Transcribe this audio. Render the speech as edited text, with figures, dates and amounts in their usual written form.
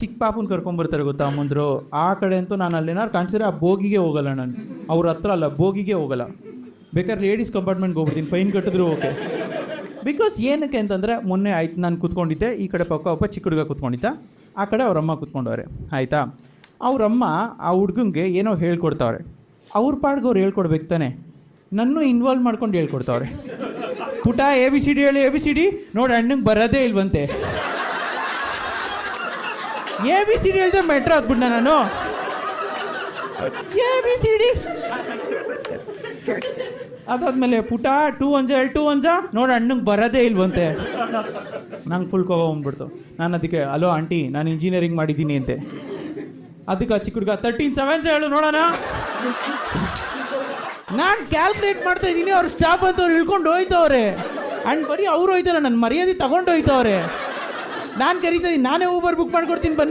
ಚಿಕ್ಕ ಪಾಪನ ಕರ್ಕೊಂಬರ್ತಾರೆ ಗೊತ್ತಾ ಅಮ್ಮಂದ್ರು. ಆ ಕಡೆ ಅಂತೂ ನಾನು ಅಲ್ಲೇನಾರು ಕಾಣಿಸಿದ್ರೆ ಆ ಬೋಗಿಗೆ ಹೋಗಲ್ಲ, ನಾನು ಅವ್ರ ಹತ್ರ ಅಲ್ಲ ಬೋಗಿಗೆ ಹೋಗಲ್ಲ. ಬೇಕಾದ್ರೆ ಲೇಡೀಸ್ ಕಂಪಾರ್ಟ್ಮೆಂಟ್ಗೆ ಹೋಗ್ಬಿಡ್ತೀನಿ, ಫೈನ್ ಕಟ್ಟಿದ್ರು ಓಕೆ. ಬಿಕಾಸ್ ಏನಕ್ಕೆ ಅಂತಂದರೆ ಮೊನ್ನೆ ಆಯ್ತು ನಾನು ಕೂತ್ಕೊಂಡಿದ್ದೆ, ಈ ಕಡೆ ಪಕ್ಕ ಒಬ್ಬ ಚಿಕ್ಕ ಹುಡುಗ ಕೂತ್ಕೊಂಡಿದ್ದ, ಆ ಕಡೆ ಅವ್ರಮ್ಮ ಕೂತ್ಕೊಂಡವ್ರೆ ಆಯಿತಾ. ಅವ್ರಮ್ಮ ಆ ಹುಡ್ಗಂಗೆ ಏನೋ ಹೇಳ್ಕೊಡ್ತಾವ್ರೆ, ಅವ್ರ ಪಾಡ್ಗೆ ಅವ್ರು ಹೇಳ್ಕೊಡ್ಬೇಕು ತಾನೆ, ನನ್ನೂ ಇನ್ವಾಲ್ವ್ ಮಾಡ್ಕೊಂಡು ಹೇಳ್ಕೊಡ್ತಾವ್ರೆ. ಪುಟ ಎ ಬಿ ಸಿ ಡಿ ಹೇಳಿ, ಎ ಬಿ ಸಿ ಡಿ ನೋಡಿ ಅಣ್ಣಂಗೆ ಬರೋದೇ ಇಲ್ವಂತೆ. ಎ ಬಿ ಸಿ ಡಿ ಹೇಳ್ದೆ ಮೆಟ್ರೋ ಹಾಕ್ಬಿಟ್ನ ನಾನು. ಎ ಬಿ ಸಿ ಡಿ ಅದಾದ್ಮೇಲೆ ಪುಟ 2 1 2 1 ನೋಡಿ ಅಣ್ಣಂಗೆ ಬರೋದೇ ಇಲ್ವಂತೆ. ನಂಗೆ ಫುಲ್ ಕೋಪ ಬಂದ್ಬಿಡ್ತು. ನಾನು ಅದಕ್ಕೆ ಹಲೋ ಆಂಟಿ ನಾನು ಇಂಜಿನಿಯರಿಂಗ್ ಮಾಡಿದ್ದೀನಿ ಅಂತೆ. ಅದಕ್ಕೆ ಚಿಕ್ಕ ಹುಡುಗ 13 7 ಹೇಳು ನೋಡೋಣ. ನಾನು ಕ್ಯಾಲ್ಕುಲೇಟ್ ಮಾಡ್ತಾ ಇದ್ದೀನಿ, ಅವ್ರು ಸ್ಟಾಪ್ ಅಂತ ಅವ್ರು ಇಳ್ಕೊಂಡು ಹೋಯ್ತವ್ರೆ. ಆ್ಯಂಡ್ ಬರೀ ಅವ್ರು ಹೋಯ್ತಾರೆ, ನನ್ನ ಮರ್ಯಾದೆ ತಗೊಂಡು ಹೋಯ್ತವ್ರೆ. ನಾನು ಕರೀತಾ ಇದ್ದೀನಿ, ನಾನೇ ಊಬರ್ ಬುಕ್ ಮಾಡ್ಕೊಡ್ತೀನಿ ಬನ್ನಿ.